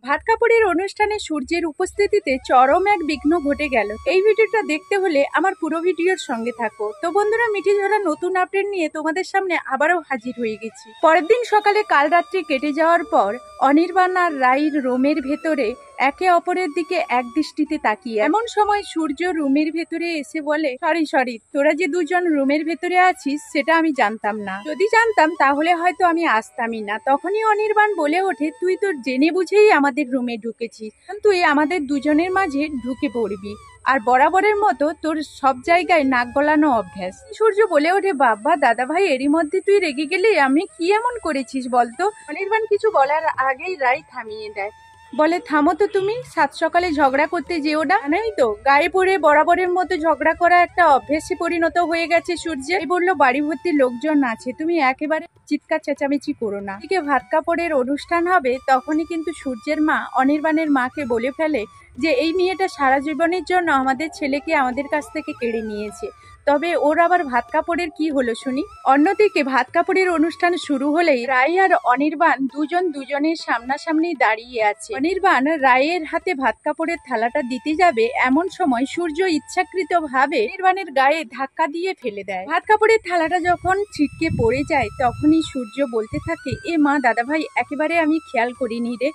ভাত কাপড়ের অনুষ্ঠানে সূর্যের উপস্থিতিতে চরম এক বিঘ্ন ঘটে গেল। এই ভিডিওটা দেখতে হলে আমার পুরো ভিডিওর সঙ্গে থাকো। তো বন্ধুরা, মিঠি ঝরা নতুন আপডেট নিয়ে তোমাদের সামনে আবারও হাজির হয়ে গেছি। পরের দিন সকালে কাল রাত্রি কেটে যাওয়ার পর অনির্বাণ আর রাইর রুমের ভেতরে একে অপরের দিকে এক দৃষ্টিতে তাকিয়ে। এমন সময় সূর্য রুমের ভেতরে এসে বলে, সরি, তোরা যে দুজন রুমের ভেতরে আছিস সেটা আমি জানতাম না। যদি জানতাম তাহলে হয়তো আমি আসতামই না। তখনই অনির্বাণ বলে ওঠে, তুই তো জেনে বুঝেই আমাদের রুমে ঢুকেছিস, তুই আমাদের দুজনের মাঝে ঢুকে পড়বি, আর বরাবরের মতো তোর সব জায়গায় নাক গলানো অভ্যাস। সূর্য বলে ওঠে, বাবা দাদা ভাই, এরই মধ্যে তুই রেগে গেলি? আমি কি এমন করেছিস বলতো? অনির্বাণ কিছু বলার আগেই রাই থামিয়ে দেয়, বলে, থামো তো তুমি, সাত সকালে ঝগড়া করতে যেও না। জানোই তো গায়ে পড়ে বরাবরের মতো ঝগড়া করা একটা অভ্যেসে পরিণত হয়ে গেছে সূর্যের। বললো, বাড়ি ভর্তি লোকজন আছে, তুমি একেবারে চিৎকার চেঁচামেচি করো না। এদিকে ভাত কাপড়ের অনুষ্ঠান হবে, তখনই কিন্তু সূর্যের মা অনির্বাণের মাকে বলে ফেলে যে এই মেয়েটা সারা জীবনের জন্য আমাদের ছেলেকে আমাদের কাছ থেকে কেড়ে নিয়েছে, তবে ওর আবার ভাত কাপড়ের কি হলো শুনি। অন্যদিকে ভাত কাপড়ের অনুষ্ঠান শুরু হলেই রায় আর অনির্বাণ দুজনের সামনাসামনি দাঁড়িয়ে আছে। অনির্বাণ রায়ের হাতে ভাত কাপড়ের থালাটা দিতে যাবে, এমন সময় সূর্য ইচ্ছাকৃত ভাবে অনির্বাণের গায়ে ধাক্কা দিয়ে ফেলে দেয়। ভাত কাপড়ের থালাটা যখন ছিটকে পড়ে যায়, তখনই সূর্য বলতে থাকে, এ মা দাদা ভাই, একেবারে আমি খেয়াল করিনি রে,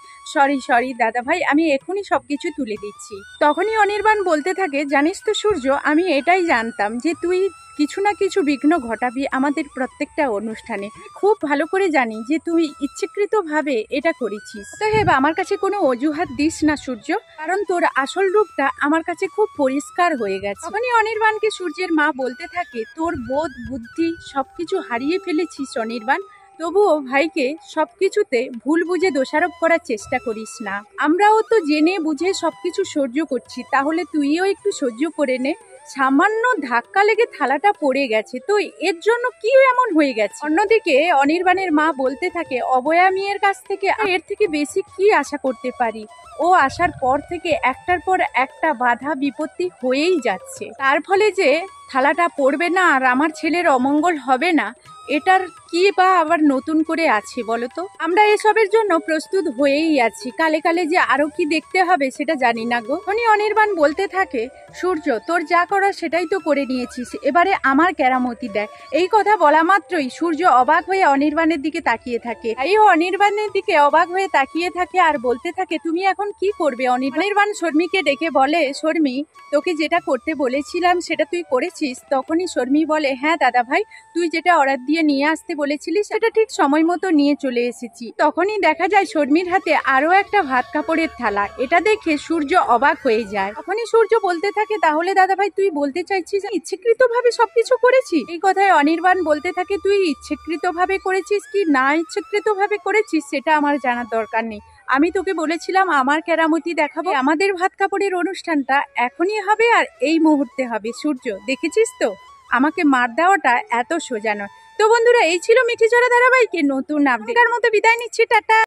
সরি দাদা ভাই, আমি এখনই সবকিছু তুলে দিচ্ছি। তখনই অনির্বাণ বলতে থাকে, জানিস তো সূর্য, আমি এটাই জানতাম যে তুই কিছু না কিছু বিঘ্ন ঘটাবি আমাদের প্রত্যেকটা অনুষ্ঠানে। খুব ভালো করে জানি যে তুই ইচ্ছাকৃত ভাবে এটা করেছিস। অতএব আমার কাছে কোনো অজুহাত দিস না সূর্য, কারণ তোর আসল রূপটা আমার কাছে খুব পরিষ্কার হয়ে গেছে। তখনই অনির্বাণকে সূর্যের মা বলতে থাকে, তোর বোধ বুদ্ধি সবকিছু হারিয়ে ফেলেছিস অনির্বাণ, তবুও ভাইকে সবকিছুতে ভুল বুঝে দোষারোপ করার চেষ্টা করিস না। আমরাও তো জেনে বুঝে সবকিছু সহ্য করছি, তাহলে তুইও একটু সহ্য করে নে। সামান্য ধাক্কা লেগে থালাটা পড়ে গেছে, তো এর জন্য কি এমন হয়ে গেছে? অন্যদিকে অনির্বাণের মা বলতে থাকে, অবয়া মেয়ের কাছ থেকে এর থেকে বেশি কি আশা করতে পারি? ও আসার পর থেকে একটার পর একটা বাধা বিপত্তি হয়েই যাচ্ছে, তার ফলে যে থালাটা পড়বে না আর আমার ছেলের অমঙ্গল হবে না, এটার কি বা আবার নতুন করে আছে বলতো? আমরা এসবের জন্য প্রস্তুত হয়েই আছি, কালে কালে যে আরো কি দেখতে হবে সেটা জানি না গো। অনির্বাণ বলতে থাকে, সূর্য, তোর যা করার সেটাই তো করে নিয়েছিস, এবারে আমার কেরামতি দেখ। এই কথা বলা মাত্রই সূর্য অবাক হয়ে অনির্বাণের দিকে তাকিয়ে থাকে। তাইও অনির্বাণের দিকে অবাক হয়ে তাকিয়ে থাকে আর বলতে থাকে, তুমি এখন কি করবে? অনির্বাণ শর্মিকে ডেকে বলে, শর্মি, তোকে যেটা করতে বলেছিলাম সেটা তুই করেছিস? তখনই শর্মি বলে, হ্যাঁ দাদা ভাই, তুই যেটা অর্ডার দিয়ে নিয়ে আসতে বলেছিলিস সেটা ঠিক সময় মতো নিয়ে চলে এসেছি। তখনই দেখা যায় শর্মির হাতে আরো একটা ভাত কাপড়ের থালা। এটা দেখে সূর্য অবাক হয়ে যায়। তখনই সূর্য বলতে থাকে, তাহলে দাদা ভাই তুই বলতে চাইছিস ইচ্ছাকৃত ভাবে সবকিছু করেছি? এই কথায় অনির্বাণ বলতে থাকে, তুই ইচ্ছাকৃত ভাবে করেছিস কি না ইচ্ছাকৃত ভাবে করেছিস সেটা আমার জানার দরকার নেই। আমি তোকে বলেছিলাম আমার কেরামতি দেখাবো, আমাদের ভাত কাপড়ের অনুষ্ঠানটা এখনই হবে আর এই মুহূর্তে হবে। সূর্য, দেখেছিস তো আমাকে মার দেওয়াটা এত সোজা নয়। তো বন্ধুরা, এই ছিল মিঠি ঝরা ধারাবাহিকের নতুন আপডেট। মতো বিদায় নিচ্ছি, টাটা।